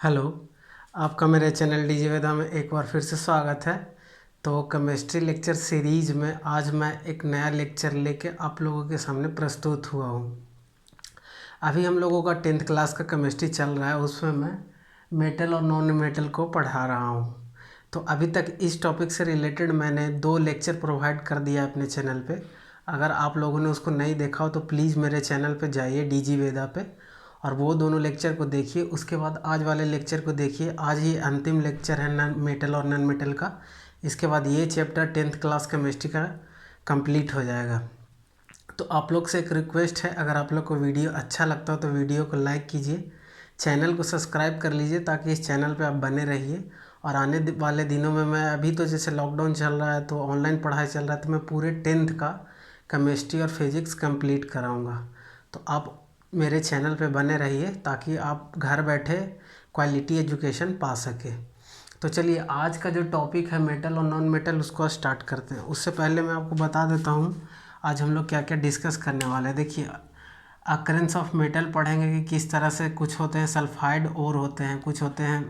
Hello. आपका मेरे channel DJ वेदा में एक बार फिर से स्वागत है। तो केमिस्ट्री लेक्चर सीरीज में आज मैं एक नया लेक्चर लेके आप लोगों के सामने प्रस्तुत हुआ हूँ। अभी हम लोगों का 10th क्लास का केमिस्ट्री चल रहा है, उसमें मैं मेटल और नॉन मेटल को पढ़ा रहा हूँ। तो अभी तक इस टॉपिक से रिलेटेड मैंने 2 लेक्चर प्रोवाइड कर दिया अपने चैनल पे। अगर आप लोगों ने उसको नहीं देखा हो तो प्लीज़ मेरे चैनल पे जाइए डीजी वेदा पे और वो दोनों लेक्चर को देखिए। उसके बाद आज वाले लेक्चर को देखिए। आज ही अंतिम लेक्चर है नॉन मेटल और नॉन मेटल का। इसके बाद ये चैप्टर 10th क्लास केमिस्ट्री का कंप्लीट हो जाएगा। तो आप लोग से एक रिक्वेस्ट है, अगर आप लोग को वीडियो अच्छा लगता हो तो वीडियो को लाइक कीजिए, चैनल को सब्सक्राइब कर लीजिए ताकि इस चैनल पे आप बने रहिए। और आने वाले दिनों में मैं अभी तो जैसे लॉकडाउन चल रहा है तो ऑनलाइन पढ़ाई चल रहा है, तो मैं पूरे 10th का केमिस्ट्री और फिज़िक्स कंप्लीट कराऊंगा। तो आप मेरे चैनल पे बने रहिए ताकि आप घर बैठे क्वालिटी एजुकेशन पा सके। तो चलिए आज का जो टॉपिक है मेटल और नॉन मेटल उसको स्टार्ट करते हैं। उससे पहले मैं आपको बता देता हूँ आज हम लोग क्या क्या डिस्कस करने वाले हैं। देखिए, अकरेंस ऑफ मेटल पढ़ेंगे कि किस तरह से कुछ होते हैं सल्फाइड और होते हैं, कुछ होते हैं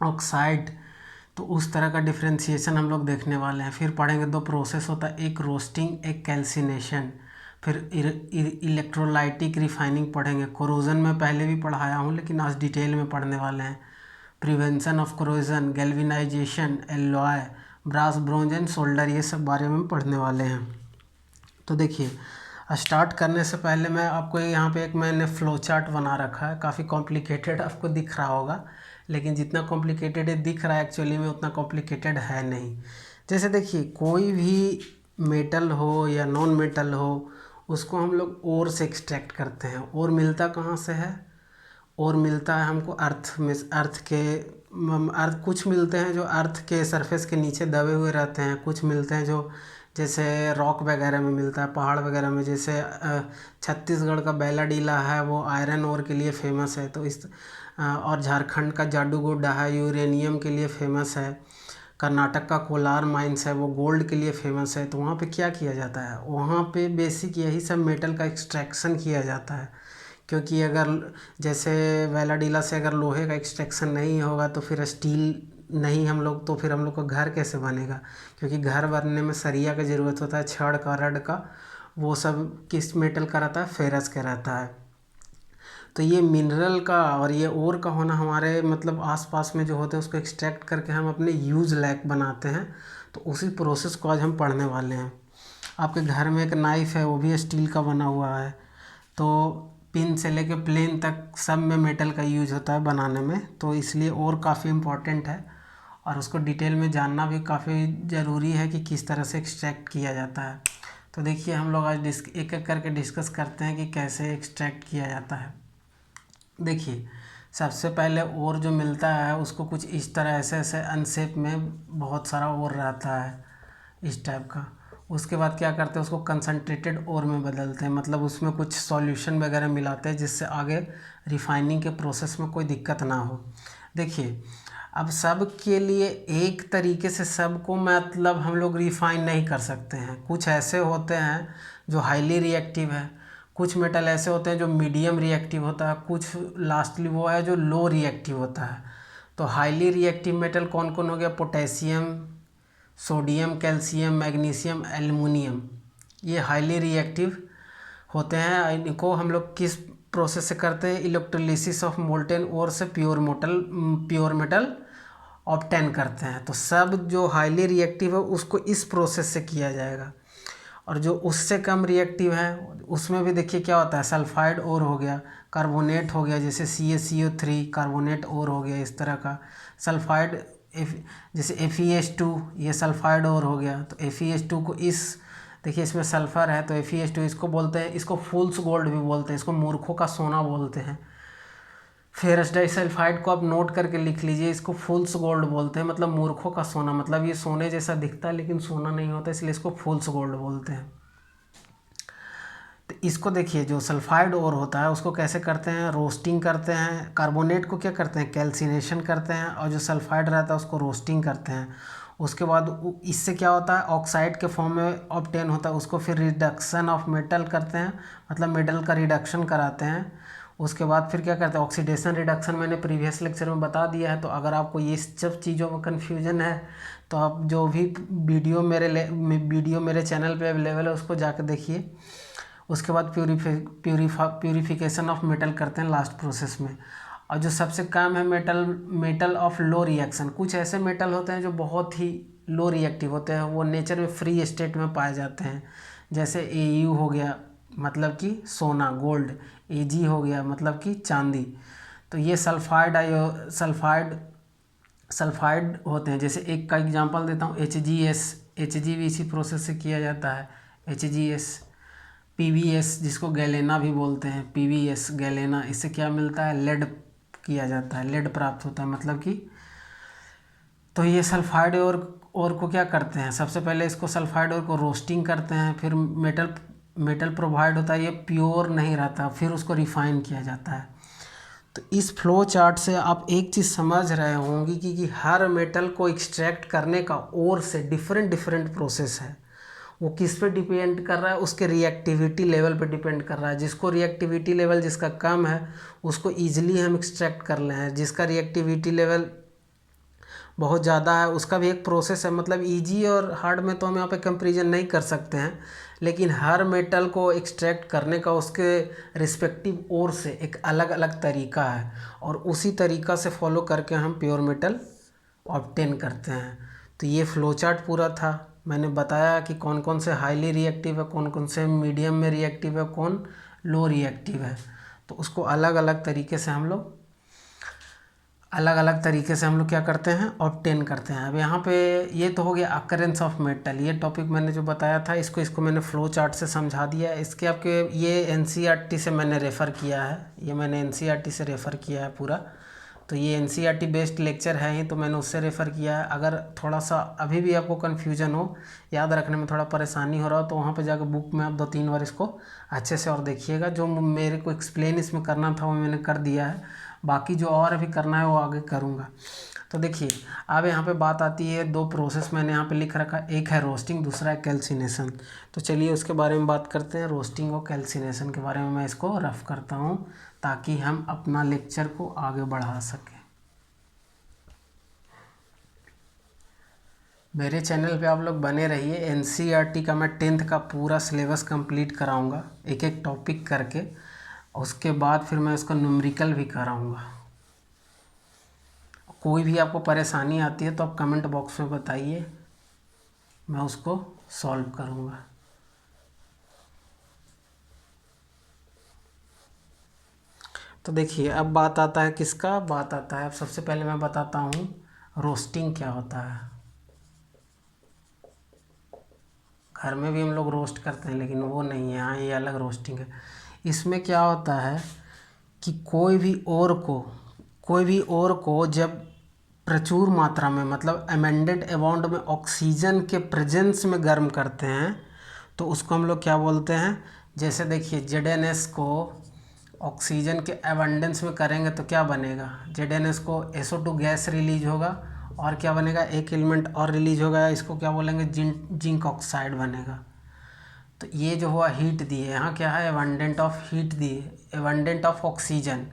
ऑक्साइड, तो उस तरह का डिफ्रेंशिएशन हम लोग देखने वाले हैं। फिर पढ़ेंगे 2 प्रोसेस होता है, एक रोस्टिंग एक कैल्सिनेशन। फिर इलेक्ट्रोलाइटिक रिफाइनिंग पढ़ेंगे। कोरोजन में पहले भी पढ़ाया हूँ लेकिन आज डिटेल में पढ़ने वाले हैं। Prevention of corrosion, galvanization, alloy, brass, bronze and solder, ये सब बारे में पढ़ने वाले हैं। तो देखिए, स्टार्ट करने से पहले मैं आपको यहाँ पे एक मैंने फ्लो चार्ट बना रखा है। काफ़ी कॉम्प्लिकेटेड आपको दिख रहा होगा, लेकिन जितना कॉम्प्लिकेटेड दिख रहा है एक्चुअली में उतना कॉम्प्लिकेटेड है नहीं। जैसे देखिए, कोई भी मेटल हो या नॉन मेटल हो उसको हम लोग ओर से एक्सट्रैक्ट करते हैं। ओर मिलता कहाँ से है? और मिलता है हमको अर्थ में। अर्थ कुछ मिलते हैं जो अर्थ के सरफेस के नीचे दबे हुए रहते हैं, कुछ मिलते हैं जो जैसे रॉक वगैरह में मिलता है, पहाड़ वगैरह में। जैसे छत्तीसगढ़ का बैलाडीला है वो आयरन ओर के लिए फेमस है। तो और झारखंड का जादूगोडा है यूरेनियम के लिए फेमस है। कर्नाटक का कोलार माइंस है वो गोल्ड के लिए फेमस है। तो वहाँ पे क्या किया जाता है? वहाँ पे बेसिक यही सब मेटल का एक्सट्रैक्शन किया जाता है। क्योंकि अगर जैसे वेलाडीला से अगर लोहे का एक्सट्रैक्शन नहीं होगा तो फिर स्टील नहीं हम लोग, तो फिर हम लोग का घर कैसे बनेगा? क्योंकि घर बनने में सरिया की ज़रूरत होता है, छड़ का, रड का। वो सब किस मेटल का रहता है? फेरस का रहता है। तो ये मिनरल का और ये ओर का होना हमारे मतलब आसपास में जो होते हैं उसको एक्सट्रैक्ट करके हम अपने यूज़ लायक बनाते हैं। तो उसी प्रोसेस को आज हम पढ़ने वाले हैं। आपके घर में एक नाइफ़ है वो भी स्टील का बना हुआ है। तो पिन से लेके प्लेन तक सब में मेटल का यूज होता है बनाने में। तो इसलिए और काफ़ी इम्पोर्टेंट है और उसको डिटेल में जानना भी काफ़ी ज़रूरी है कि किस तरह से एक्सट्रैक्ट किया जाता है। तो देखिए, हम लोग आज एक एक करके डिस्कस करते हैं कि कैसे एक्सट्रैक्ट किया जाता है। देखिए, सबसे पहले ओर जो मिलता है उसको कुछ इस तरह ऐसे ऐसे अनशेप में बहुत सारा ओर रहता है इस टाइप का। उसके बाद क्या करते हैं, उसको कंसनट्रेटेड ओर में बदलते हैं, मतलब उसमें कुछ सॉल्यूशन वगैरह मिलाते हैं जिससे आगे रिफाइनिंग के प्रोसेस में कोई दिक्कत ना हो। देखिए, अब सब के लिए एक तरीके से सबको मतलब हम लोग रिफाइन नहीं कर सकते हैं। कुछ ऐसे होते हैं जो हाईली रिएक्टिव है, कुछ मेटल ऐसे होते हैं जो मीडियम रिएक्टिव होता है, कुछ लास्टली वो है जो लो रिएक्टिव होता है। तो हाईली रिएक्टिव मेटल कौन कौन हो गया? Potassium, sodium, calcium, magnesium, aluminium, ये हाईली रिएक्टिव होते हैं। इनको हम लोग किस प्रोसेस से करते हैं? इलेक्ट्रोलिसिस ऑफ मोल्टेन ओर से प्योर मेटल ऑब्टेन करते हैं। तो सब जो हाईली रिएक्टिव है उसको इस प्रोसेस से किया जाएगा। और जो उससे कम रिएक्टिव है उसमें भी देखिए क्या होता है, सल्फाइड और हो गया, कार्बोनेट हो गया, जैसे CaCO3 कार्बोनेट और हो गया इस तरह का। सल्फाइड जैसे FeS2 ये सल्फाइड और हो गया। तो FeS2 को देखिए इसमें सल्फ़र है तो FeS2 इसको बोलते हैं, इसको फूल्स गोल्ड भी बोलते हैं, इसको मूर्खों का सोना बोलते हैं। फेरस डाइसल्फाइड को आप नोट करके लिख लीजिए, इसको फूल्स गोल्ड बोलते हैं, मतलब मूर्खों का सोना। मतलब ये सोने जैसा दिखता है लेकिन सोना नहीं होता, इसलिए इसको फूल्स गोल्ड बोलते हैं। तो इसको देखिए, जो सल्फाइड ओर होता है उसको कैसे करते हैं? रोस्टिंग करते हैं। कार्बोनेट को क्या करते हैं? कैल्सिनेशन करते हैं। और जो सल्फाइड रहता है उसको रोस्टिंग करते हैं। उसके बाद इससे क्या होता है? ऑक्साइड के फॉर्म में ऑब्टेन होता है, उसको फिर रिडक्शन ऑफ मेटल करते हैं, मतलब मेटल का रिडक्शन कराते हैं। उसके बाद फिर क्या करते हैं, ऑक्सीडेशन रिडक्शन मैंने प्रीवियस लेक्चर में बता दिया है। तो अगर आपको ये सब चीज़ों में कन्फ्यूजन है तो आप जो भी वीडियो मेरे चैनल पे अवेलेबल है उसको जाकर देखिए। उसके बाद प्यूरिफिकेशन ऑफ मेटल करते हैं लास्ट प्रोसेस में। और जो सबसे कम है मेटल ऑफ लो रिएक्शन। कुछ ऐसे मेटल होते हैं जो बहुत ही लो रिएक्टिव होते हैं, वो नेचर में फ्री स्टेट में पाए जाते हैं। जैसे Au हो गया मतलब कि सोना गोल्ड, Ag हो गया मतलब कि चांदी। तो ये सल्फाइड होते हैं। जैसे एक का एग्जांपल देता हूँ, Hg भी इसी प्रोसेस से किया जाता है। Hgs, PbS जिसको गैलेना भी बोलते हैं, PbS गैलेना, इससे क्या मिलता है, लेड किया जाता है, लेड प्राप्त होता है मतलब कि। तो ये सल्फाइड और को क्या करते हैं, सबसे पहले इसको सल्फाइड और को रोस्टिंग करते हैं, फिर मेटल प्रोवाइड होता है, ये प्योर नहीं रहता, फिर उसको रिफाइन किया जाता है। तो इस फ्लो चार्ट से आप एक चीज़ समझ रहे होंगे कि हर मेटल को एक्सट्रैक्ट करने का ओर से डिफरेंट प्रोसेस है। वो किस पे डिपेंड कर रहा है, उसके रिएक्टिविटी लेवल पे डिपेंड कर रहा है। जिसको रिएक्टिविटी लेवल जिसका कम है उसको ईजिली हम एक्सट्रैक्ट कर लें हैं, जिसका रिएक्टिविटी लेवल बहुत ज़्यादा है उसका भी एक प्रोसेस है। मतलब इजी और हार्ड में तो हम यहाँ पे कंपैरिजन नहीं कर सकते हैं, लेकिन हर मेटल को एक्सट्रैक्ट करने का उसके रिस्पेक्टिव ओर से एक अलग अलग तरीका है, और उसी तरीका से फॉलो करके हम प्योर मेटल ऑब्टेन करते हैं। तो ये फ्लो चार्ट पूरा था। मैंने बताया कि कौन कौन से हाईली रिएक्टिव है, कौन कौन से मीडियम में रिएक्टिव है, कौन लो रिएक्टिव है। तो उसको अलग अलग तरीके से हम लोग क्या करते हैं, ऑब्टेन करते हैं। अब यहाँ पे ये तो हो गया अकरेंस ऑफ मेटल। ये टॉपिक मैंने जो बताया था इसको मैंने फ्लो चार्ट से समझा दिया है। इसके आपके ये NCERT से मैंने रेफ़र किया है, ये मैंने NCERT से रेफ़र किया है पूरा। तो ये NCERT बेस्ड लेक्चर है ही, तो मैंने उससे रेफ़र किया है। अगर थोड़ा सा अभी भी आपको कन्फ्यूजन हो, याद रखने में थोड़ा परेशानी हो रहा हो, तो वहाँ पर जाकर बुक में आप 2-3 बार इसको अच्छे से और देखिएगा। जो मेरे को एक्सप्लेन इसमें करना था वो मैंने कर दिया है, बाकी जो और अभी करना है वो आगे करूँगा। तो देखिए अब यहाँ पे बात आती है, 2 प्रोसेस मैंने यहाँ पे लिख रखा, एक है रोस्टिंग, दूसरा है कैल्सिनेशन। तो चलिए उसके बारे में बात करते हैं। रोस्टिंग और कैल्सिनेशन के बारे में मैं इसको रफ करता हूँ ताकि हम अपना लेक्चर को आगे बढ़ा सकें। मेरे चैनल पे आप लोग बने रहिए। NCERT का मैं 10th का पूरा सिलेबस कंप्लीट कराऊंगा एक एक टॉपिक करके। उसके बाद फिर मैं इसका न्यूमेरिकल भी कराऊंगा। कोई भी आपको परेशानी आती है तो आप कमेंट बॉक्स में बताइए, मैं उसको सॉल्व करूंगा। तो देखिए अब बात आता है किसका, बात आता है, अब सबसे पहले मैं बताता हूँ रोस्टिंग क्या होता है। घर में भी हम लोग रोस्ट करते हैं लेकिन वो नहीं है, यहाँ ये अलग रोस्टिंग है। इसमें क्या होता है कि कोई भी ओर को जब प्रचुर मात्रा में मतलब अमेंडेड अमाउंट में ऑक्सीजन के प्रेजेंस में गर्म करते हैं तो उसको हम लोग क्या बोलते हैं। जैसे देखिए ZnS को ऑक्सीजन के एबंडेंस में करेंगे तो क्या बनेगा, ZnS को SO2 गैस रिलीज होगा, और क्या बनेगा, एक एलिमेंट और रिलीज होगा, इसको क्या बोलेंगे, जिंक ऑक्साइड बनेगा। तो ये जो हुआ हीट दिए, यहाँ क्या है, एबंडेंट ऑफ हीट दिए, एबंडेंट ऑफ ऑक्सीजन।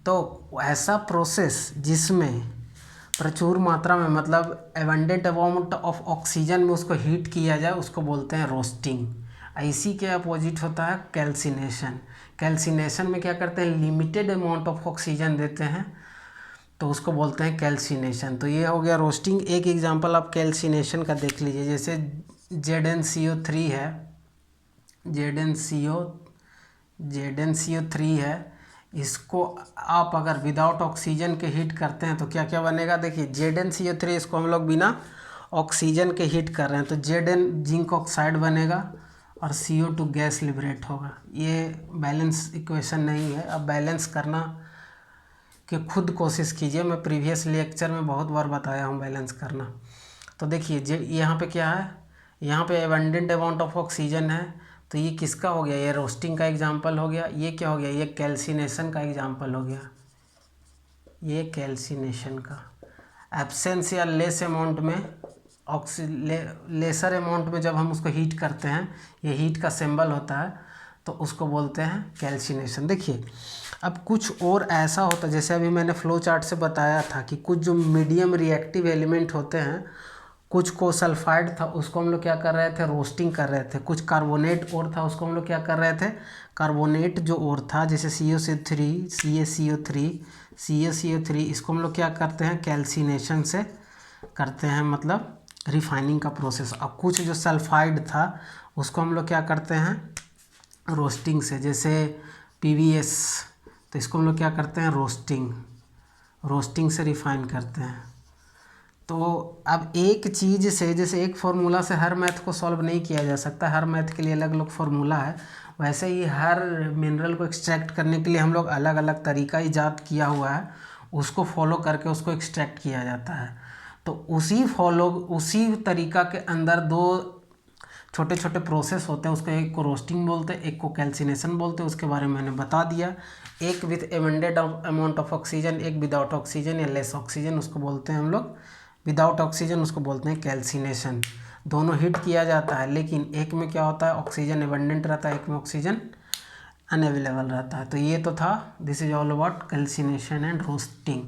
तो ऐसा प्रोसेस जिसमें प्रचुर मात्रा में मतलब एबंडेंट अमाउंट ऑफ ऑक्सीजन में उसको हीट किया जाए उसको बोलते हैं रोस्टिंग। इसी के अपोजिट होता है कैल्सिनेशन। कैल्सिनेशन में क्या करते हैं, लिमिटेड अमाउंट ऑफ ऑक्सीजन देते हैं तो उसको बोलते हैं कैल्सिनेशन। तो ये हो गया रोस्टिंग। एक एग्जांपल आप कैल्सिनेशन का देख लीजिए, जैसे ZnCO3 है, ZnCO3 है, इसको आप अगर विदाउट ऑक्सीजन के हीट करते हैं तो क्या क्या बनेगा। देखिए ZnCO3 इसको हम लोग बिना ऑक्सीजन के हीट कर रहे हैं तो Zn जिंक ऑक्साइड बनेगा और CO2 गैस लिबरेट होगा। ये बैलेंस इक्वेशन नहीं है, अब बैलेंस करना कि खुद कोशिश कीजिए। मैं प्रीवियस लेक्चर में बहुत बार बताया हूँ बैलेंस करना। तो देखिए यहाँ पे क्या है, यहाँ पे एबंडेंट अमाउंट ऑफ ऑक्सीजन है, तो ये किसका हो गया, ये रोस्टिंग का एग्जांपल हो गया। ये क्या हो गया, ये कैल्सिनेशन का एग्जांपल हो गया, ये कैल्सिनेशन का। एब्सेंस या लेस अमाउंट में लेसर अमाउंट में जब हम उसको हीट करते हैं, ये हीट का सिंबल होता है तो उसको बोलते हैं कैल्सिनेशन। देखिए अब कुछ और ऐसा होता है, जैसे अभी मैंने फ्लो चार्ट से बताया था कि कुछ जो मीडियम रिएक्टिव एलिमेंट होते हैं, कुछ को सल्फाइड था उसको हम लोग क्या कर रहे थे, रोस्टिंग कर रहे थे। कुछ कार्बोनेट और था उसको हम लोग क्या कर रहे थे, कार्बोनेट जो और था जैसे CaCO3 CaCO3 इसको हम लोग क्या करते हैं, कैल्सिनेशन से करते हैं, मतलब रिफाइनिंग का प्रोसेस। अब कुछ जो सल्फाइड था उसको हम लोग क्या करते हैं, रोस्टिंग से, जैसे PbS, तो इसको हम लोग क्या करते हैं, रोस्टिंग से रिफाइन करते हैं। तो अब एक चीज़ से, जैसे एक फार्मूला से हर मैथ को सॉल्व नहीं किया जा सकता, हर मैथ के लिए अलग अलग फार्मूला है, वैसे ही हर मिनरल को एक्सट्रैक्ट करने के लिए हम लोग अलग अलग तरीका ईजाद किया हुआ है, उसको फॉलो करके उसको एक्सट्रैक्ट किया जाता है। तो उसी तरीका के अंदर दो छोटे छोटे प्रोसेस होते हैं, उसको एक को रोस्टिंग बोलते हैं, एक को कैल्सिनेशन बोलते हैं, उसके बारे में मैंने बता दिया। एक with amended amount of oxygen, एक विदाउट ऑक्सीजन या लेस ऑक्सीजन, उसको बोलते हैं हम लोग विदाउट ऑक्सीजन, उसको बोलते हैं कैल्सिनेशन। दोनों हीट किया जाता है, लेकिन एक में क्या होता है, ऑक्सीजन एबंडेंट रहता है, एक में ऑक्सीजन अनअवेलेबल रहता है। तो ये तो था, this is all about calcination and roasting.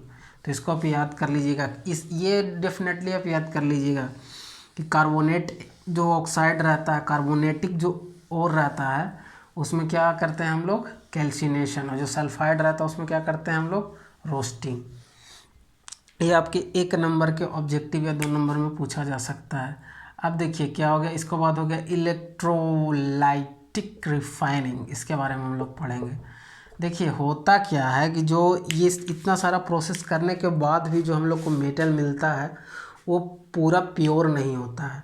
तो इसको आप याद कर लीजिएगा, ये डेफिनेटली आप याद कर लीजिएगा कि कार्बोनेट जो ऑक्साइड रहता है, कार्बोनेटिक जो और रहता है, उसमें क्या करते हैं हम लोग, कैल्सिनेशन, और जो सल्फाइड रहता है उसमें क्या करते हैं हम लोग, रोस्टिंग। ये आपके 1 नंबर के ऑब्जेक्टिव या 2 नंबर में पूछा जा सकता है। अब देखिए क्या हो गया, इसके बाद हो गया इलेक्ट्रोलाइटिक रिफाइनिंग, इसके बारे में हम लोग पढ़ेंगे। देखिए होता क्या है कि जो ये इतना सारा प्रोसेस करने के बाद भी जो हम लोग को मेटल मिलता है वो पूरा प्योर नहीं होता है,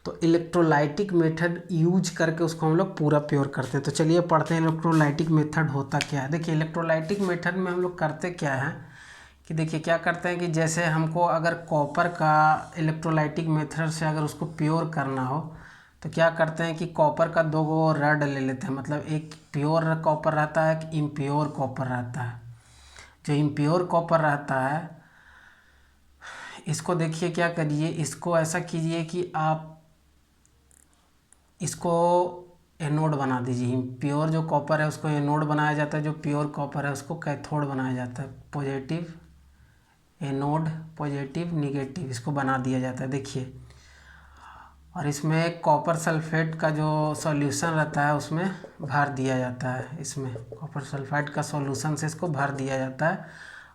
तो इलेक्ट्रोलाइटिक मेथड यूज करके उसको हम लोग पूरा प्योर करते हैं। तो चलिए पढ़ते हैं इलेक्ट्रोलाइटिक मेथड होता क्या है। देखिए इलेक्ट्रोलाइटिक मेथड में हम लोग करते क्या है कि देखिए क्या करते हैं कि जैसे हमको अगर कॉपर का इलेक्ट्रोलाइटिक मेथड से अगर उसको प्योर करना हो, तो क्या करते हैं कि कॉपर का 2 गो रड ले लेते हैं, मतलब एक प्योर कॉपर रहता है, एक इम्प्योर कॉपर रहता है। जो इम्प्योर कॉपर रहता है इसको देखिए क्या करिए, इसको ऐसा कीजिए कि आप इसको एनोड बना दीजिए। प्योर जो कॉपर है उसको एनोड बनाया जाता है, जो प्योर कॉपर है उसको कैथोड बनाया जाता है। पॉजिटिव एनोड, पॉजिटिव निगेटिव, इसको बना दिया जाता है। देखिए, और इसमें कॉपर सल्फेट का जो सॉल्यूशन रहता है उसमें भर दिया जाता है, इसमें कॉपर सल्फाइड का सॉल्यूशन से इसको भर दिया जाता है।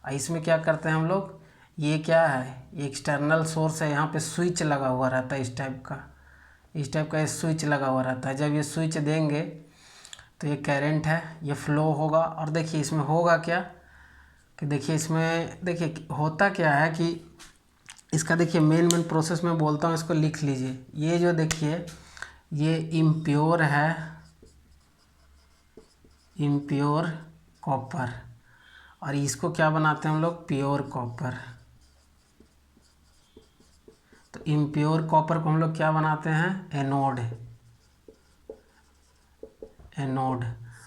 और इसमें क्या करते हैं हम लोग, ये क्या है, ये एक्सटर्नल सोर्स है, यहाँ पे स्विच लगा हुआ रहता है, इस टाइप का ये स्विच लगा हुआ रहता है। जब ये स्विच देंगे तो ये करंट है, ये फ्लो होगा। और देखिए इसमें होगा क्या कि देखिए इसमें देखिए होता क्या है कि इसका देखिए मेन प्रोसेस में बोलता हूँ, इसको लिख लीजिए। ये जो देखिए ये इम्प्योर है, इम्प्योर कॉपर, और इसको क्या बनाते हैं हम लोग, प्योर कॉपर। तो इम्प्योर कॉपर को हम लोग क्या बनाते हैं, एनोड।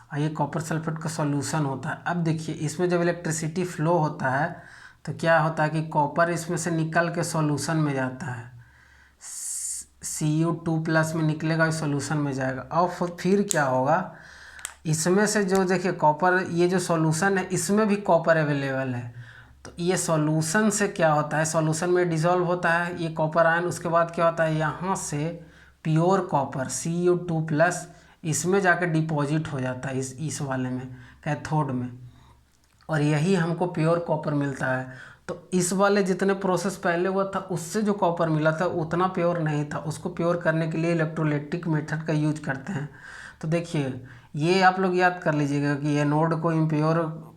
और ये कॉपर सल्फेट का सॉल्यूशन होता है। अब देखिए इसमें जब इलेक्ट्रिसिटी फ्लो होता है तो क्या होता है कि कॉपर इसमें से निकल के सॉल्यूशन में जाता है, Cu2+ में निकलेगा, सॉल्यूशन में जाएगा। और फिर क्या होगा, इसमें से जो देखिए कॉपर, ये जो सॉल्यूशन है इसमें भी कॉपर अवेलेबल है, तो ये सॉल्यूशन से क्या होता है, सॉल्यूशन में डिसॉल्व होता है ये कॉपर आयन। उसके बाद क्या होता है, यहाँ से प्योर कॉपर Cu2+ इसमें जाकर डिपॉजिट हो जाता है, इस वाले में, कैथोड में, और यही हमको प्योर कॉपर मिलता है। तो इस वाले जितने प्रोसेस पहले हुआ था उससे जो कॉपर मिला था उतना प्योर नहीं था, उसको प्योर करने के लिए इलेक्ट्रोलाइटिक मेथड का यूज करते हैं। तो देखिए ये आप लोग याद कर लीजिएगा कि एनोड को इम्प्योर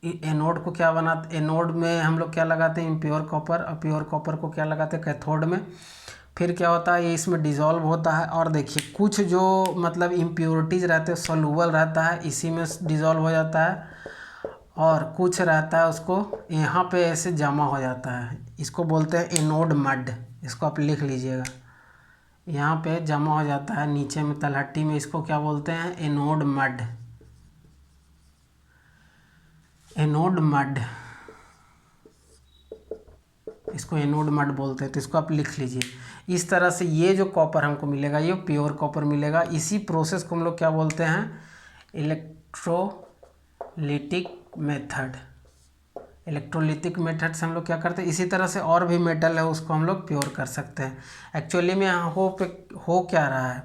एनोड को क्या बनाते, एनोड में हम लोग क्या लगाते हैं, इम्प्योर कॉपर, और प्योर कॉपर को क्या लगाते हैं, कैथोड में। फिर क्या होता है, ये इसमें डिज़ोल्व होता है, और देखिए कुछ जो मतलब इम्प्योरिटीज़ रहते हैं सोल्यूबल रहता है, इसी में डिज़ोल्व हो जाता है, और कुछ रहता है उसको यहाँ पे ऐसे जमा हो जाता है, इसको बोलते हैं एनोड मड। इसको आप लिख लीजिएगा, यहाँ पे जमा हो जाता है नीचे में तलहटी में, इसको क्या बोलते हैं, एनोड मड, एनोड मड, इसको एनोड मड बोलते हैं। तो इसको आप लिख लीजिए। इस तरह से ये जो कॉपर हमको मिलेगा ये प्योर कॉपर मिलेगा। इसी प्रोसेस को हम लोग क्या बोलते हैं, electrolytic lytic method, electrolytic method से हम लोग क्या करते हैं, इसी तरह से और भी मेटल है उसको हम लोग प्योर कर सकते हैं। एक्चुअली में यहाँ हो क्या रहा है,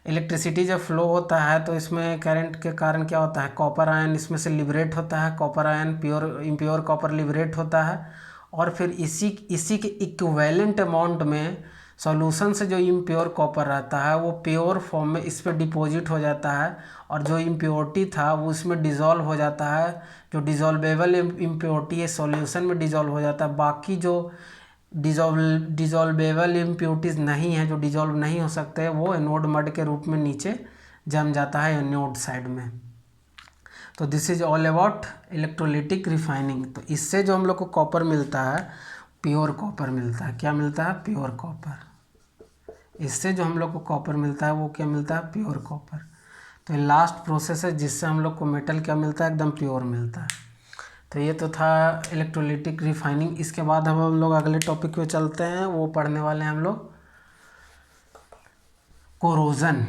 इलेक्ट्रिसिटी जब फ्लो होता है तो इसमें करंट के कारण क्या होता है, कॉपर आयन इसमें से लिबरेट होता है, copper ion pure impure copper liberate होता है, और फिर इसी के इक्विवेलेंट अमाउंट में सॉल्यूशन से जो इम्प्योर कॉपर रहता है वो प्योर फॉर्म में इस पर डिपॉजिट हो जाता है, और जो इम्प्योरिटी था वो इसमें डिज़ोल्व हो जाता है। जो डिज़ोल्वेबल इम्प्योरिटी है सॉल्यूशन में डिज़ोल्व हो जाता है, बाकी जो डिज़ोल्वेबल इम्प्योरिटीज़ नहीं है, जो डिज़ोल्व नहीं हो सकते, वो एनोड मड के रूप में नीचे जम जाता है एनोड साइड में। तो this is all about electrolytic refining. तो इससे जो हम लोग को कॉपर मिलता है, प्योर कॉपर मिलता है। क्या मिलता है? Pure copper. इससे जो हम लोग को कॉपर मिलता है वो क्या मिलता है? Pure copper. तो ये लास्ट प्रोसेस है जिससे हम लोग को मेटल क्या मिलता है? एकदम प्योर मिलता है। तो ये तो था इलेक्ट्रोलिटिक रिफाइनिंग। इसके बाद हम लोग अगले टॉपिक पे चलते हैं, वो पढ़ने वाले हैं हम लोग कोरोजन।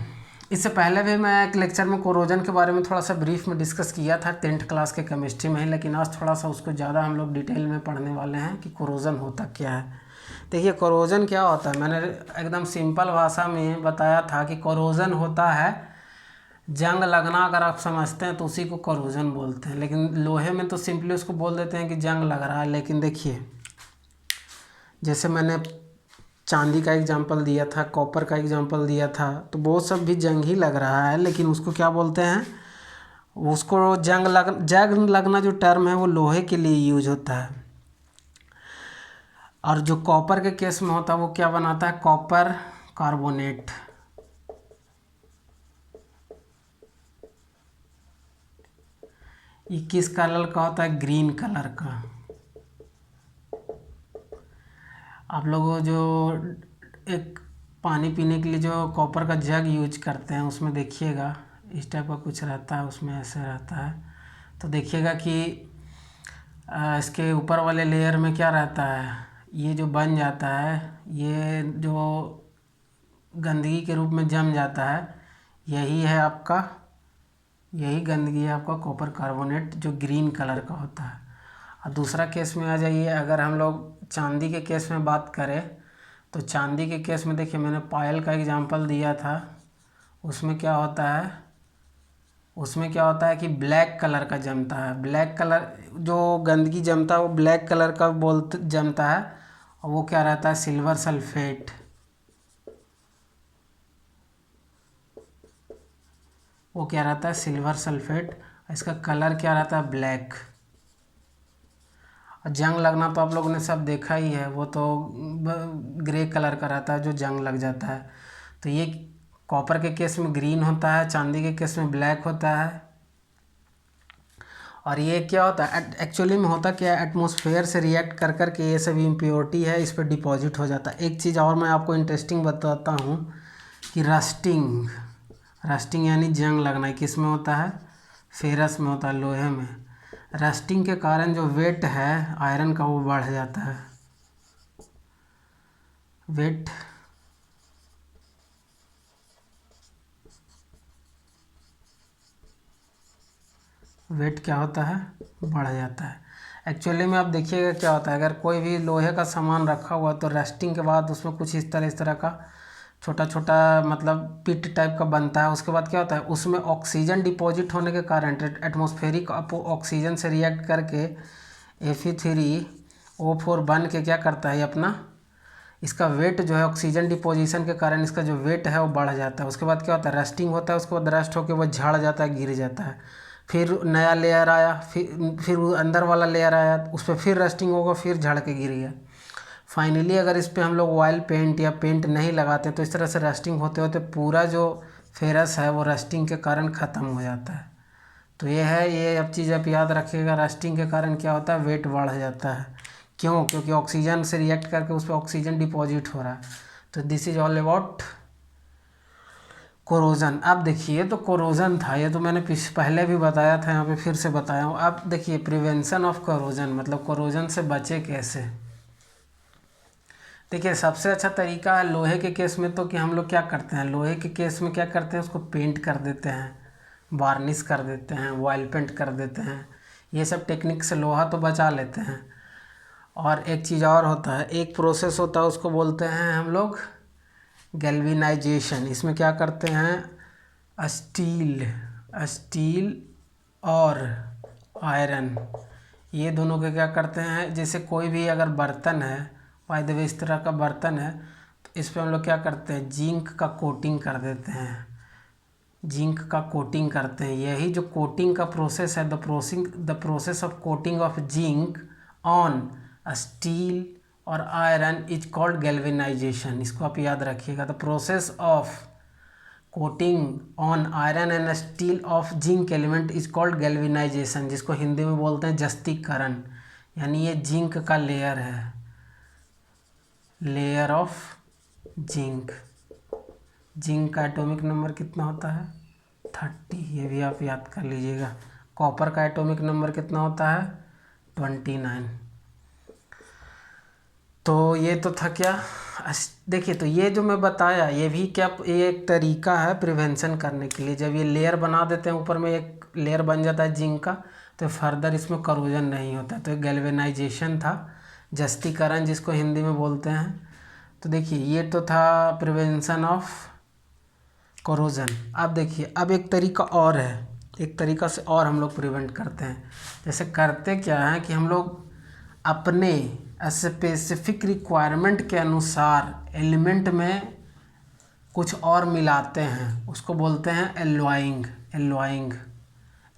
इससे पहले भी मैं एक लेक्चर में कोरोजन के बारे में थोड़ा सा ब्रीफ में डिस्कस किया था 10th क्लास के केमिस्ट्री में ही, लेकिन आज थोड़ा सा उसको ज़्यादा हम लोग डिटेल में पढ़ने वाले हैं कि कोरोजन होता क्या है। देखिए कोरोजन क्या होता है, मैंने एकदम सिंपल भाषा में बताया था कि कोरोजन होता है जंग लगना। अगर आप समझते हैं तो उसी को कोरोजन बोलते हैं, लेकिन लोहे में तो सिंपली उसको बोल देते हैं कि जंग लग रहा है। लेकिन देखिए जैसे मैंने चांदी का एग्जांपल दिया था, कॉपर का एग्जांपल दिया था, तो वो सब भी जंग ही लग रहा है, लेकिन उसको क्या बोलते हैं? उसको जंग लगना जो टर्म है वो लोहे के लिए यूज होता है। और जो कॉपर के केस में होता है वो क्या बनाता है? Copper carbonate. ये किस कलर का होता है? ग्रीन कलर का। आप लोग जो एक पानी पीने के लिए जो कॉपर का जग यूज करते हैं उसमें देखिएगा इस टाइप का कुछ रहता है, उसमें ऐसे रहता है। तो देखिएगा कि इसके ऊपर वाले लेयर में क्या रहता है, ये जो बन जाता है, ये जो गंदगी के रूप में जम जाता है, यही है आपका, यही गंदगी है आपका कॉपर कार्बोनेट जो ग्रीन कलर का होता है। और दूसरा केस में आ जाइए, अगर हम लोग चांदी के केस में बात करें तो चांदी के केस में देखिए मैंने पायल का एग्जांपल दिया था। उसमें क्या होता है, उसमें क्या होता है कि ब्लैक कलर का जमता है। ब्लैक कलर जो गंदगी जमता है वो ब्लैक कलर का बोलते जमता है, और वो क्या रहता है? Silver sulphate. वो क्या रहता है? Silver sulphate. इसका कलर क्या रहता है? ब्लैक। और जंग लगना तो आप लोगों ने सब देखा ही है, वो तो ग्रे कलर का रहता है जो जंग लग जाता है। तो ये कॉपर के केस में ग्रीन होता है, चांदी के केस में ब्लैक होता है। और ये क्या होता है एक्चुअली में, होता क्या है, एटमॉस्फेयर से रिएक्ट कर कर के ये सब इम्प्योरिटी है इस पर डिपॉजिट हो जाता है। एक चीज़ और मैं आपको इंटरेस्टिंग बताता हूँ कि रस्टिंग, रस्टिंग यानी जंग लगना किस में होता है? फेरस में होता है, लोहे में। रस्टिंग के कारण जो वेट है आयरन का वो बढ़ जाता है। वेट क्या होता है? बढ़ जाता है। एक्चुअली में आप देखिएगा क्या होता है, अगर कोई भी लोहे का सामान रखा हुआ तो रस्टिंग के बाद उसमें कुछ इस तरह का छोटा छोटा मतलब पिट टाइप का बनता है। उसके बाद क्या होता है, उसमें ऑक्सीजन डिपॉजिट होने के कारण एटमॉस्फेरिक ऑक्सीजन से रिएक्ट करके Fe3O4 बन के क्या करता है अपना, इसका वेट जो है ऑक्सीजन डिपोजिशन के कारण इसका जो वेट है वो बढ़ जाता है। उसके बाद क्या होता है, रस्टिंग होता है, उसके बाद रस्ट होकर वो झड़ जाता है, गिर जाता है। फिर नया लेयर आया, फिर वो अंदर वाला लेयर आया, उस पर फिर रस्टिंग होगा, फिर झड़ के गिर गया। फाइनली अगर इस पर हम लोग ऑयल पेंट या पेंट नहीं लगाते तो इस तरह से रस्टिंग होते होते पूरा जो फेरस है वो रस्टिंग के कारण ख़त्म हो जाता है। तो ये है, ये अब चीज़ आप याद रखिएगा, रस्टिंग के कारण क्या होता है? वेट बढ़ जाता है। क्यों? क्योंकि ऑक्सीजन से रिएक्ट करके उस पर ऑक्सीजन डिपॉजिट हो रहा है। तो this is all about corrosion. अब देखिए तो कोरोजन था, ये तो मैंने पहले भी बताया था, यहाँ पे फिर से बताया हूँ। अब देखिए प्रिवेंशन ऑफ कोरोजन, मतलब कोरोजन से बचे कैसे। देखिए सबसे अच्छा तरीका है लोहे के केस में तो कि हम लोग क्या करते हैं, लोहे के केस में क्या करते हैं, उसको पेंट कर देते हैं। वार्निश कर देते हैं, ऑयल पेंट कर देते हैं। ये सब टेक्निक से लोहा तो बचा लेते हैं। और एक चीज़ और होता है, एक प्रोसेस होता है उसको बोलते हैं हम लोग गैल्वेनाइजेशन। इसमें क्या करते हैं, स्टील और आयरन, ये दोनों के क्या करते हैं, जैसे कोई भी अगर बर्तन है, बाय द वे इस तरह का बर्तन है, तो इस पर हम लोग क्या करते हैं, जिंक का कोटिंग कर देते हैं। जिंक का कोटिंग करते हैं। यही जो कोटिंग का प्रोसेस है, the process of coating of zinc on steel और आयरन इज कॉल्ड गैल्वेनाइजेशन। इसको आप याद रखिएगा। The process of coating on iron and steel of zinc element is called galvanisation, जिसको हिंदी में बोलते हैं जस्तीकरण। यानी ये जिंक का लेयर है, लेयर ऑफ जिंक। जिंक का एटॉमिक नंबर कितना होता है, 30। ये भी आप याद कर लीजिएगा। कॉपर का एटॉमिक नंबर कितना होता है, 29। तो ये तो था क्या, देखिए, तो ये जो मैं बताया ये भी क्या, ये एक तरीका है प्रिवेंशन करने के लिए। जब ये लेयर बना देते हैं, ऊपर में एक लेयर बन जाता है जिंक का, तो फर्दर इसमें करोजन नहीं होता। तो एक गैल्वेनाइजेशन था, जस्तीकरण जिसको हिंदी में बोलते हैं। तो देखिए, ये तो था प्रिवेंशन ऑफ करोजन। अब देखिए, अब एक तरीका और है, एक तरीका से और हम लोग प्रिवेंट करते हैं। जैसे करते क्या है कि हम लोग अपने स्पेसिफिक रिक्वायरमेंट के अनुसार एलिमेंट में कुछ और मिलाते हैं, उसको बोलते हैं एल्लॉइंग।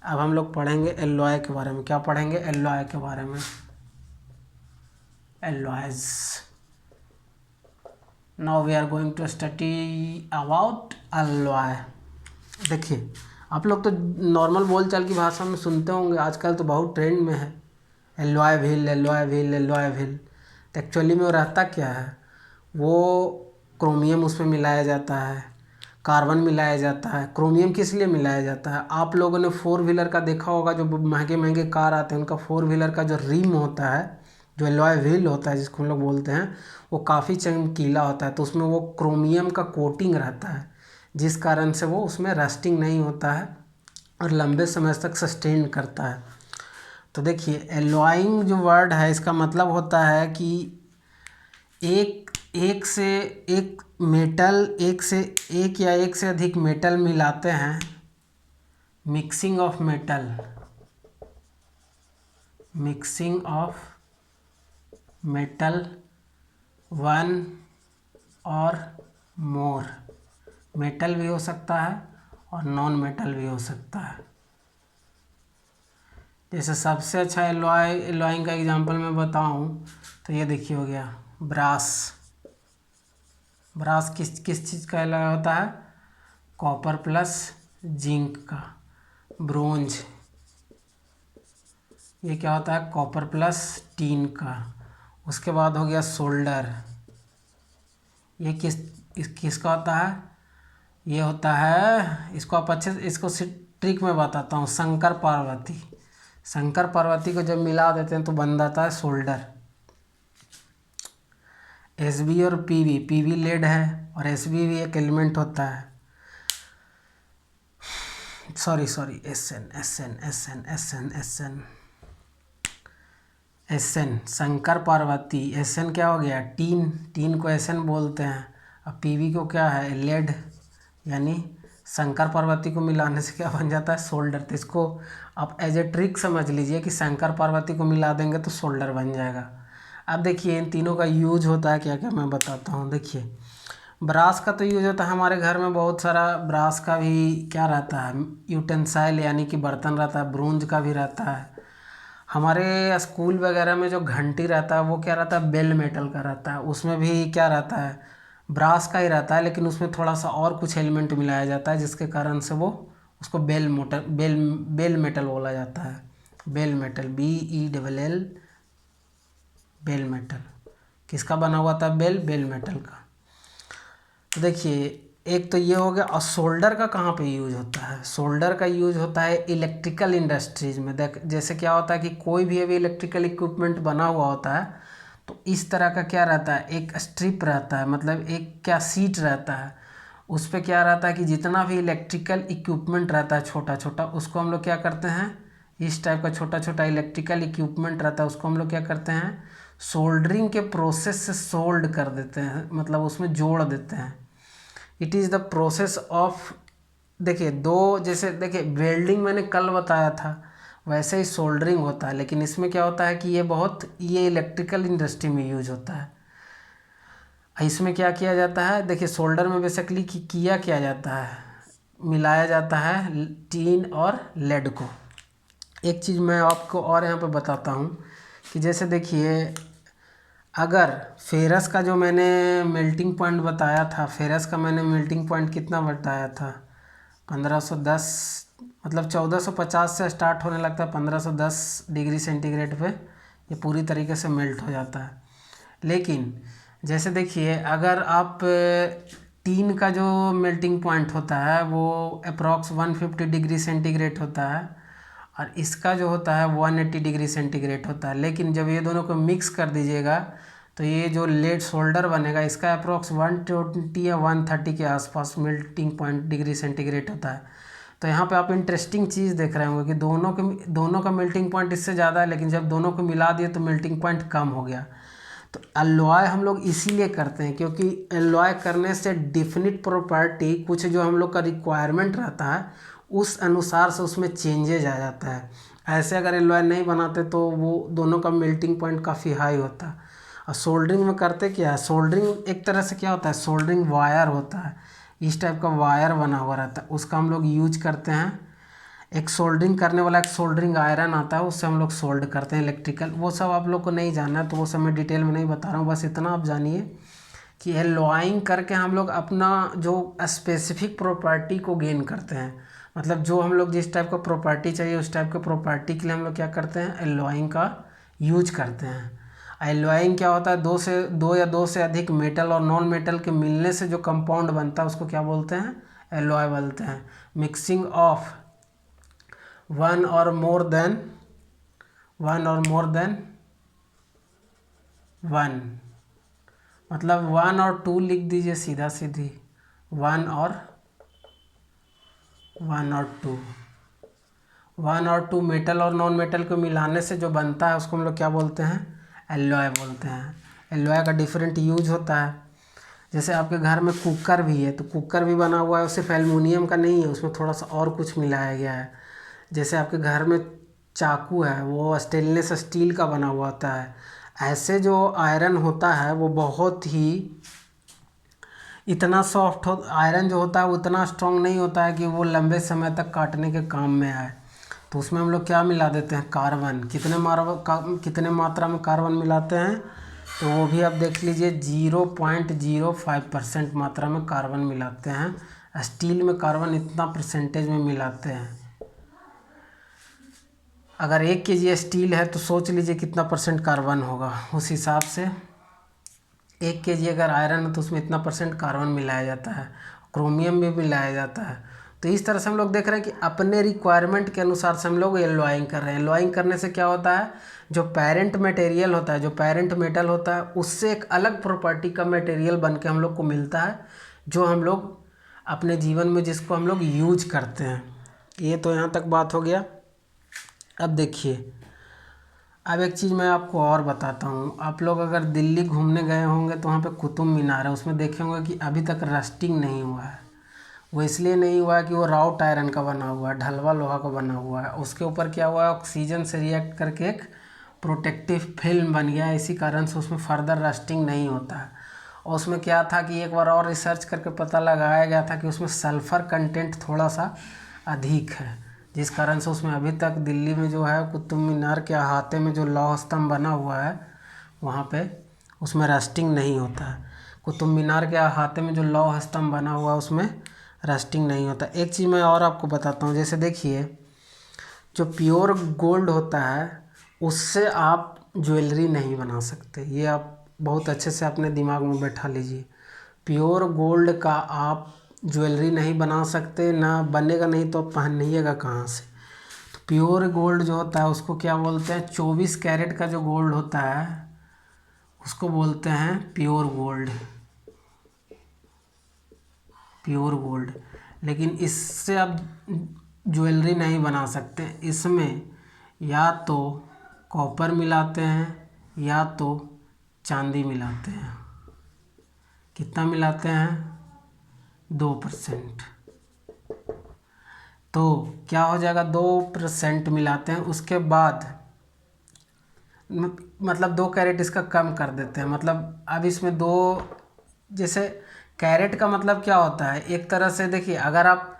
अब हम लोग पढ़ेंगे एल्लॉय के बारे में। क्या पढ़ेंगे, एल्लॉय के बारे में, alloys. Now we are going to study about alloy. देखिए, आप लोग तो नॉर्मल बोलचाल की भाषा में सुनते होंगे, आजकल तो बहुत ट्रेंड में है एल्लॉय व्हील। तो एक्चुअली में वो रहता क्या है, वो क्रोमियम उसमें मिलाया जाता है, कार्बन मिलाया जाता है। क्रोमियम किस लिए मिलाया जाता है, आप लोगों ने 4 व्हीलर का देखा होगा, जो महंगे महंगे कार आते हैं उनका 4 व्हीलर का जो रिम होता है, जो एलॉय व्हील होता है जिसको हम लोग बोलते हैं, वो काफ़ी चमकीला होता है। तो उसमें वो क्रोमियम का कोटिंग रहता है, जिस कारण से वो उसमें रस्टिंग नहीं होता है और लंबे समय तक सस्टेन करता है। तो देखिए, एलॉइंग जो वर्ड है, इसका मतलब होता है कि एक से एक मेटल, एक या एक से अधिक मेटल मिलाते हैं। मिक्सिंग ऑफ मेटल वन और मोर। मेटल भी हो सकता है और नॉन मेटल भी हो सकता है। जैसे सबसे अच्छा एलॉइंग का एग्जांपल मैं बताऊं तो ये देखिए, हो गया ब्रास किस चीज़ का एलॉय होता है, कॉपर प्लस जिंक का। ब्रोंज, ये क्या होता है, कॉपर प्लस टीन का। उसके बाद हो गया सोल्डर, ये किसका होता है, ये होता है, इसको आप अच्छे से, इसको ट्रिक में बताता हूँ, शंकर पार्वती को जब मिला देते हैं तो बन जाता है सोल्डर। एसबी और पीवी लेड है और एसबी भी एक एलिमेंट होता है। Sorry SN Shankar Parvati. SN क्या हो गया, टीन को एसएन बोलते हैं। अब पीवी को क्या है, लेड। यानी शंकर पार्वती को मिलाने से क्या बन जाता है, सोल्डर। तो इसको आप एज ए ट्रिक समझ लीजिए कि शंकर पार्वती को मिला देंगे तो सोल्डर बन जाएगा। अब देखिए, इन तीनों का यूज होता है क्या क्या, मैं बताता हूँ। देखिए, ब्रास का तो यूज होता है, हमारे घर में बहुत सारा ब्रास का भी क्या रहता है, यूटेंसाइल यानी कि बर्तन रहता है। ब्रोंज का भी रहता है। हमारे स्कूल वगैरह में जो घंटी रहता है वो क्या रहता है, बेल मेटल का रहता है। उसमें भी क्या रहता है, ब्रास का ही रहता है, लेकिन उसमें थोड़ा सा और कुछ एलिमेंट मिलाया जाता है, जिसके कारण से वो उसको बेल मेटल बोला जाता है। Bell metal, BELL, bell metal. किसका बना हुआ था, बेल मेटल का। तो देखिए, एक तो ये हो गया। और सोल्डर का कहाँ पे यूज होता है, सोल्डर का यूज होता है इलेक्ट्रिकल इंडस्ट्रीज में। जैसे क्या होता है कि कोई भी अभी इलेक्ट्रिकल इक्विपमेंट बना हुआ होता है, तो इस तरह का क्या रहता है, एक स्ट्रिप रहता है, मतलब एक क्या सीट रहता है, उस पे क्या रहता है कि जितना भी इलेक्ट्रिकल इक्विपमेंट रहता है छोटा छोटा, उसको हम लोग क्या करते हैं, इस टाइप का छोटा छोटा इलेक्ट्रिकल इक्विपमेंट रहता है उसको हम लोग क्या करते हैं, सोल्डरिंग के प्रोसेस से सोल्ड कर देते हैं, मतलब उसमें जोड़ देते हैं। It is the process of, देखिए दो, जैसे देखिए वेल्डिंग मैंने कल बताया था, वैसे ही सोल्डरिंग होता है, लेकिन इसमें क्या होता है कि ये इलेक्ट्रिकल इंडस्ट्री में यूज होता है। इसमें क्या किया जाता है, देखिए सोल्डर में बेसिकली किया क्या जाता है, मिलाया जाता है टीन और लेड को। एक चीज़ मैं आपको और यहाँ पे बताता हूँ कि जैसे देखिए, अगर फेरस का जो मैंने मेल्टिंग पॉइंट बताया था, फेरस का मैंने मेल्टिंग पॉइंट कितना बताया था, 1510, मतलब 1450 से स्टार्ट होने लगता है, 1510 डिग्री सेंटीग्रेड पे ये पूरी तरीके से मेल्ट हो जाता है। लेकिन जैसे देखिए, अगर आप टीन का जो मेल्टिंग पॉइंट होता है वो अप्रॉक्स 150 डिग्री सेंटीग्रेड होता है, और इसका जो होता है 180 डिग्री सेंटीग्रेड होता है। लेकिन जब ये दोनों को मिक्स कर दीजिएगा तो ये जो लेड सोल्डर बनेगा, इसका अप्रॉक्स 120 या 130 के आसपास मेल्टिंग पॉइंट डिग्री सेंटीग्रेड होता है। तो यहाँ पे आप इंटरेस्टिंग चीज़ देख रहे होंगे कि दोनों का मेल्टिंग पॉइंट इससे ज़्यादा है, लेकिन जब दोनों को मिला दिए तो मेल्टिंग पॉइंट कम हो गया। तो एलॉय हम लोग इसीलिए करते हैं क्योंकि एलॉय करने से डिफिनिट प्रॉपर्टी, कुछ जो हम लोग का रिक्वायरमेंट रहता है उस अनुसार से उसमें चेंजेज आ जाता है। ऐसे अगर एलॉय नहीं बनाते तो वो दोनों का मेल्टिंग पॉइंट काफ़ी हाई होता है। और सोल्डरिंग में करते क्या है, सोल्डरिंग एक तरह से क्या होता है, सोल्डरिंग वायर होता है, इस टाइप का वायर बना हुआ रहता है, उसका हम लोग यूज करते हैं। एक सोल्डरिंग करने वाला एक सोल्डरिंग आयरन आता है, उससे हम लोग सोल्ड करते हैं इलेक्ट्रिकल। वो सब आप लोग को नहीं जानना है तो वो सब मैं डिटेल में नहीं बता रहा हूँ, बस इतना आप जानिए कि एलॉइंग करके हम लोग अपना जो स्पेसिफिक प्रॉपर्टी को गेन करते हैं, मतलब जो हम लोग जिस टाइप का प्रॉपर्टी चाहिए उस टाइप के प्रॉपर्टी के लिए हम लोग क्या करते हैं, एलॉइंग का यूज करते हैं। एलॉइंग क्या होता है, दो या दो से अधिक मेटल और नॉन मेटल के मिलने से जो कंपाउंड बनता है उसको क्या बोलते हैं, एलॉय बोलते हैं। मिक्सिंग ऑफ वन और मोर देन वन, मतलब 1 और 2 लिख दीजिए सीधा सीधी, 1 और 2, 1 और 2 मेटल और नॉन मेटल को मिलाने से जो बनता है उसको हम लोग क्या बोलते हैं, एलॉय बोलते हैं। एलॉय का डिफरेंट यूज होता है। जैसे आपके घर में कुकर भी है, तो कुकर भी बना हुआ है, सिर्फ एल्युमिनियम का नहीं है, उसमें थोड़ा सा और कुछ मिलाया गया है। जैसे आपके घर में चाकू है, वो स्टेनलेस स्टील का बना हुआ होता है। ऐसे जो आयरन होता है वो बहुत ही इतना सॉफ्ट हो, आयरन जो होता है वो इतना स्ट्रांग नहीं होता है कि वो लंबे समय तक काटने के काम में आए। तो उसमें हम लोग क्या मिला देते हैं, कार्बन। कितने मात्रा में कार्बन मिलाते हैं, तो वो भी आप देख लीजिए, 0.05% मात्रा में कार्बन मिलाते हैं। स्टील में कार्बन इतना परसेंटेज में मिलाते हैं। अगर 1 kg स्टील है तो सोच लीजिए कितना परसेंट कार्बन होगा, उस हिसाब से 1 kg अगर आयरन है तो उसमें इतना परसेंट कार्बन मिलाया जाता है, क्रोमियम भी मिलाया जाता है। तो इस तरह से हम लोग देख रहे हैं कि अपने रिक्वायरमेंट के अनुसार से हम लोग एलॉइंग कर रहे हैं। एलॉइंग करने से क्या होता है, जो पेरेंट मटेरियल होता है, जो पेरेंट मेटल होता है, उससे एक अलग प्रॉपर्टी का मटेरियल बन के हम लोग को मिलता है, जो हम लोग अपने जीवन में जिसको हम लोग यूज करते हैं। ये तो यहाँ तक बात हो गया। अब देखिए, अब एक चीज़ मैं आपको और बताता हूँ। आप लोग अगर दिल्ली घूमने गए होंगे तो वहाँ पे कुतुब मीनार है, उसमें देखे होंगे कि अभी तक रस्टिंग नहीं हुआ है। वो इसलिए नहीं हुआ है कि वो राउट आयरन का बना हुआ है, ढलवा लोहा का बना हुआ है। उसके ऊपर क्या हुआ है, ऑक्सीजन से रिएक्ट करके एक प्रोटेक्टिव फिल्म बन गया है, इसी कारण से उसमें फर्दर रस्टिंग नहीं होता है। और उसमें क्या था कि एक बार और रिसर्च करके पता लगाया गया था कि उसमें सल्फ़र कंटेंट थोड़ा सा अधिक है, जिस कारण से उसमें अभी तक दिल्ली में जो है कुतुब मीनार के अहाते में जो लौह स्तंभ बना हुआ है वहाँ पे उसमें रस्टिंग नहीं होता है। कुतुब मीनार के अहाते में जो लौह स्तंभ बना हुआ है उसमें रस्टिंग नहीं होता। एक चीज़ मैं और आपको बताता हूँ, जैसे देखिए, जो प्योर गोल्ड होता है उससे आप ज्वेलरी नहीं बना सकते, ये आप बहुत अच्छे से अपने दिमाग में बैठा लीजिए। प्योर गोल्ड का आप ज्वेलरी नहीं बना सकते, ना बनेगा, नहीं तो आप पहनिएगा कहाँ से। तो प्योर गोल्ड जो होता है उसको क्या बोलते हैं, 24 कैरेट का जो गोल्ड होता है उसको बोलते हैं प्योर गोल्ड। Pure gold. लेकिन इससे आप ज्वेलरी नहीं बना सकते, इसमें या तो कॉपर मिलाते हैं या तो चांदी मिलाते हैं। कितना मिलाते हैं? 2%। तो क्या हो जाएगा, 2% मिलाते हैं। उसके बाद मतलब 2 कैरेट इसका कम कर देते हैं। मतलब अब इसमें दो, जैसे कैरेट का मतलब क्या होता है, एक तरह से देखिए, अगर आप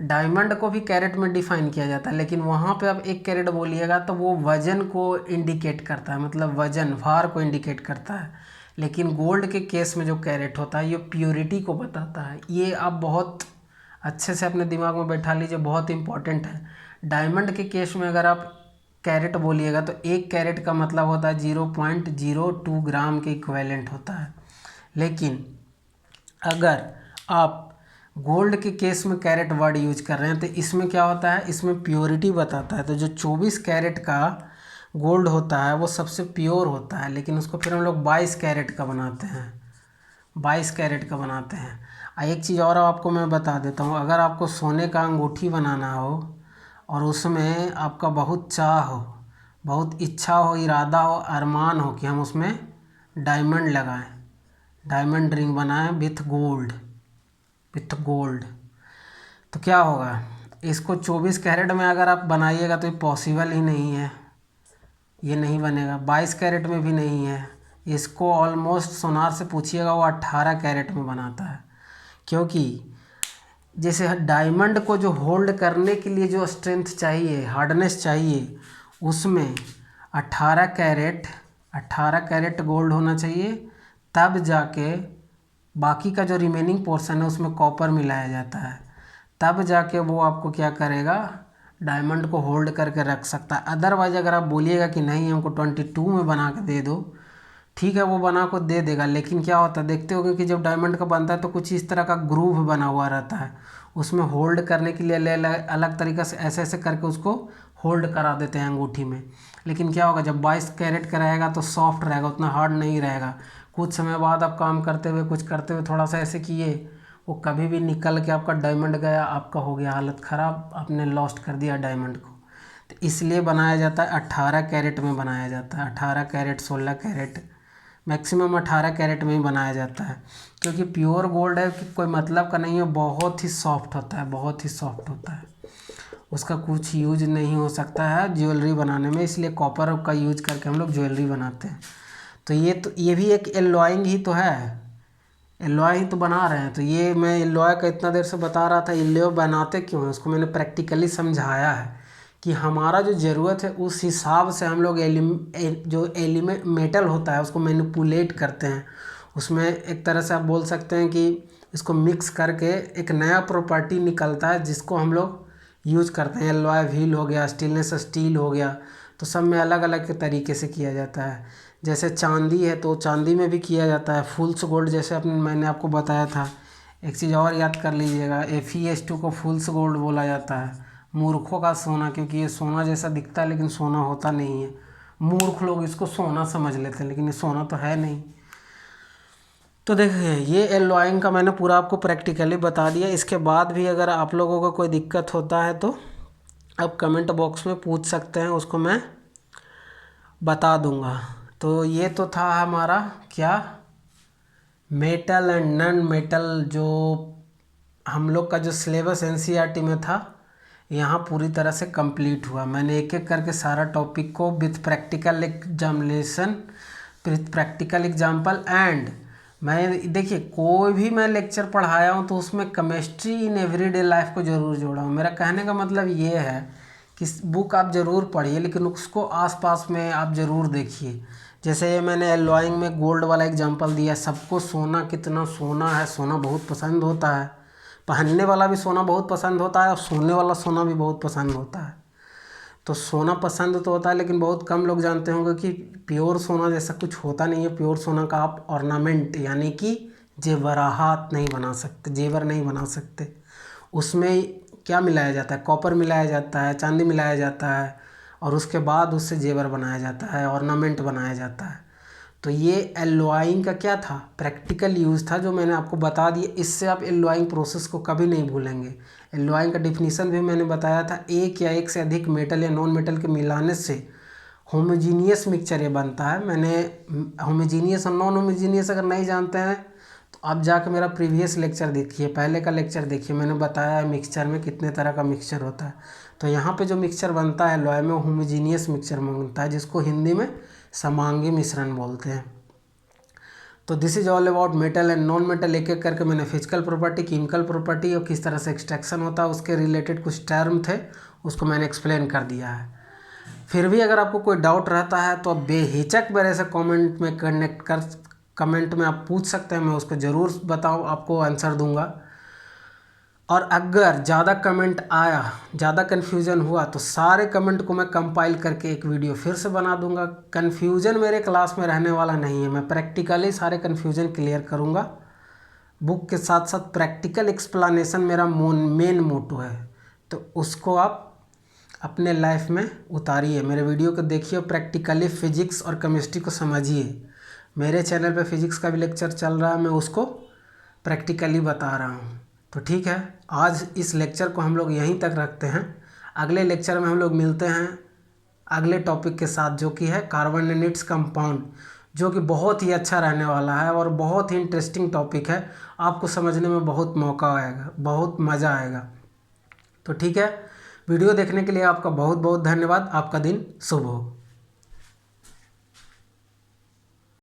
डायमंड को भी कैरेट में डिफाइन किया जाता है, लेकिन वहाँ पे आप 1 कैरेट बोलिएगा तो वो वज़न को इंडिकेट करता है, मतलब वज़न भार को इंडिकेट करता है। लेकिन गोल्ड के केस में जो कैरेट होता है ये प्योरिटी को बताता है। ये आप बहुत अच्छे से अपने दिमाग में बैठा लीजिए, बहुत इंपॉर्टेंट है। डायमंड के केस में अगर आप कैरेट बोलिएगा तो 1 कैरेट का मतलब होता है 0.02 ग्राम के इक्विवेलेंट होता है। लेकिन अगर आप गोल्ड के केस में कैरेट वर्ड यूज कर रहे हैं तो इसमें क्या होता है, इसमें प्योरिटी बताता है। तो जो 24 कैरेट का गोल्ड होता है वो सबसे प्योर होता है, लेकिन उसको फिर हम लोग 22 कैरेट का बनाते हैं, 22 कैरेट का बनाते हैं। एक चीज़ और आपको मैं बता देता हूँ, अगर आपको सोने का अंगूठी बनाना हो और उसमें आपका बहुत चाह हो, बहुत इच्छा हो, इरादा हो, अरमान हो कि हम उसमें डायमंड लगाएं, डायमंड रिंग बनाएं विथ गोल्ड, विथ गोल्ड, तो क्या होगा, इसको 24 कैरेट में अगर आप बनाइएगा तो ये पॉसिबल ही नहीं है, ये नहीं बनेगा। 22 कैरेट में भी नहीं है। इसको ऑलमोस्ट सोनार से पूछिएगा वो 18 कैरेट में बनाता है, क्योंकि जैसे डायमंड को जो होल्ड करने के लिए जो स्ट्रेंथ चाहिए, हार्डनेस चाहिए, उसमें 18 कैरेट 18 कैरेट गोल्ड होना चाहिए, तब जाके बाकी का जो रिमेनिंग पोर्शन है उसमें कॉपर मिलाया जाता है, तब जाके वो आपको क्या करेगा, डायमंड को होल्ड करके रख सकता है। अदरवाइज अगर आप बोलिएगा कि नहीं हमको 22 में बना के दे दो, ठीक है वो बना को दे देगा, लेकिन क्या होता है देखते होगे कि जब डायमंड का बनता है तो कुछ इस तरह का ग्रूव बना हुआ रहता है, उसमें होल्ड करने के लिए अलग तरीक़े से ऐसे ऐसे करके उसको होल्ड करा देते हैं अंगूठी में। लेकिन क्या होगा, जब 22 कैरेट का रहेगा तो सॉफ्ट रहेगा, उतना हार्ड नहीं रहेगा। कुछ समय बाद आप काम करते हुए, कुछ करते हुए थोड़ा सा ऐसे किए, वो कभी भी निकल के आपका डायमंड गया, आपका हो गया हालत ख़राब, आपने लॉस्ट कर दिया डायमंड को। तो इसलिए बनाया जाता है 18 कैरेट में बनाया जाता है, 18 कैरेट 16 कैरेट, मैक्सिमम 18 कैरेट में ही बनाया जाता है, क्योंकि प्योर गोल्ड है कि कोई मतलब का नहीं है, बहुत ही सॉफ्ट होता है, बहुत ही सॉफ्ट होता है, उसका कुछ यूज नहीं हो सकता है ज्वेलरी बनाने में, इसलिए कॉपर का यूज करके हम लोग ज्वेलरी बनाते हैं। तो ये भी एक एलॉइंग ही तो है, एलॉय ही तो बना रहे हैं। तो ये मैं एलॉय का इतना देर से बता रहा था, एलॉय बनाते क्यों हैं उसको मैंने प्रैक्टिकली समझाया है कि हमारा जो ज़रूरत है उस हिसाब से हम लोग जो एलिमेंट मेटल होता है उसको मैनिपुलेट करते हैं, उसमें एक तरह से आप बोल सकते हैं कि इसको मिक्स करके एक नया प्रॉपर्टी निकलता है जिसको हम लोग यूज करते हैं। एलॉय व्हील हो गया, स्टेनलेस स्टील हो गया, तो सब में अलग अलग तरीके से किया जाता है। जैसे चांदी है तो चांदी में भी किया जाता है, फुल्स गोल्ड जैसे मैंने आपको बताया था। एक चीज़ और याद कर लीजिएगा, Fe2 को फुल्स गोल्ड बोला जाता है, मूर्खों का सोना, क्योंकि ये सोना जैसा दिखता है लेकिन सोना होता नहीं है। मूर्ख लोग इसको सोना समझ लेते हैं, लेकिन ये सोना तो है नहीं। तो देखिए ये एलॉइंग का मैंने पूरा आपको प्रैक्टिकली बता दिया। इसके बाद भी अगर आप लोगों को कोई दिक्कत होता है तो आप कमेंट बॉक्स में पूछ सकते हैं, उसको मैं बता दूंगा। तो ये तो था हमारा क्या, मेटल एंड नॉन मेटल, जो हम लोग का जो सिलेबस एनसीईआरटी में था यहाँ पूरी तरह से कंप्लीट हुआ। मैंने एक एक करके सारा टॉपिक को with practical examination, with practical example and मैं देखिए कोई भी मैं लेक्चर पढ़ाया हूँ तो उसमें केमिस्ट्री इन एवरीडे लाइफ को ज़रूर जोड़ा हूँ। मेरा कहने का मतलब ये है कि बुक आप ज़रूर पढ़िए, लेकिन उसको आसपास में आप ज़रूर देखिए। जैसे ये मैंने एलॉइंग में गोल्ड वाला एग्जांपल दिया, सबको सोना, कितना सोना है, सोना बहुत पसंद होता है, पहनने वाला भी सोना बहुत पसंद होता है और सोने वाला सोना भी बहुत पसंद होता है। तो सोना पसंद तो होता है, लेकिन बहुत कम लोग जानते होंगे कि प्योर सोना जैसा कुछ होता नहीं है। प्योर सोना का आप ऑर्नामेंट यानी कि जेवरात नहीं बना सकते, जेवर नहीं बना सकते। उसमें क्या मिलाया जाता है, कॉपर मिलाया जाता है, चांदी मिलाया जाता है, और उसके बाद उससे जेवर बनाया जाता है, ऑर्नामेंट बनाया जाता है। तो ये एल्लोइंग का क्या था, प्रैक्टिकल यूज़ था जो मैंने आपको बता दिया। इससे आप एल्लोइंग प्रोसेस को कभी नहीं भूलेंगे। एल्लोइंग का डिफिनीसन भी मैंने बताया था, एक या एक से अधिक मेटल या नॉन मेटल के मिलाने से होमोजीनियस मिक्सचर ये बनता है। मैंने होमोजीनियस और नॉन होमोजीनियस अगर नहीं जानते हैं तो आप जाकर मेरा प्रीवियस लेक्चर देखिए, पहले का लेक्चर देखिए, मैंने बताया है मिक्सचर में कितने तरह का मिक्सचर होता है। तो यहाँ पे जो मिक्सचर बनता है एलॉय में होमोजीनियस मिक्सचर बनता है, जिसको हिंदी में समांगी मिश्रण बोलते हैं। तो this is all about metal and non metal. एक एक करके मैंने फिजिकल प्रॉपर्टी, केमिकल प्रॉपर्टी और किस तरह से एक्सट्रैक्शन होता है उसके रिलेटेड कुछ टर्म थे, उसको मैंने एक्सप्लेन कर दिया है। फिर भी अगर आपको कोई डाउट रहता है तो आप बेहिचक मेरे से कमेंट में आप पूछ सकते हैं, मैं उसको ज़रूर बताऊँ, आपको आंसर दूंगा। और अगर ज़्यादा कमेंट आया, ज़्यादा कन्फ्यूज़न हुआ तो सारे कमेंट को मैं कंपाइल करके एक वीडियो फिर से बना दूंगा। कन्फ्यूज़न मेरे क्लास में रहने वाला नहीं है, मैं प्रैक्टिकली सारे कन्फ्यूज़न क्लियर करूंगा। बुक के साथ साथ प्रैक्टिकल एक्सप्लेनेशन मेरा मेन मोटो है, तो उसको आप अपने लाइफ में उतारिए। मेरे वीडियो को देखिए, प्रैक्टिकली फिजिक्स और केमिस्ट्री को समझिए। मेरे चैनल पे फिजिक्स का भी लेक्चर चल रहा है, मैं उसको प्रैक्टिकली बता रहा हूँ। तो ठीक है, आज इस लेक्चर को हम लोग यहीं तक रखते हैं। अगले लेक्चर में हम लोग मिलते हैं अगले टॉपिक के साथ, जो कि है कार्बन एंड इट्स कंपाउंड, जो कि बहुत ही अच्छा रहने वाला है और बहुत ही इंटरेस्टिंग टॉपिक है। आपको समझने में बहुत मौका आएगा, बहुत मज़ा आएगा। तो ठीक है, वीडियो देखने के लिए आपका बहुत बहुत धन्यवाद। आपका दिन शुभ हो।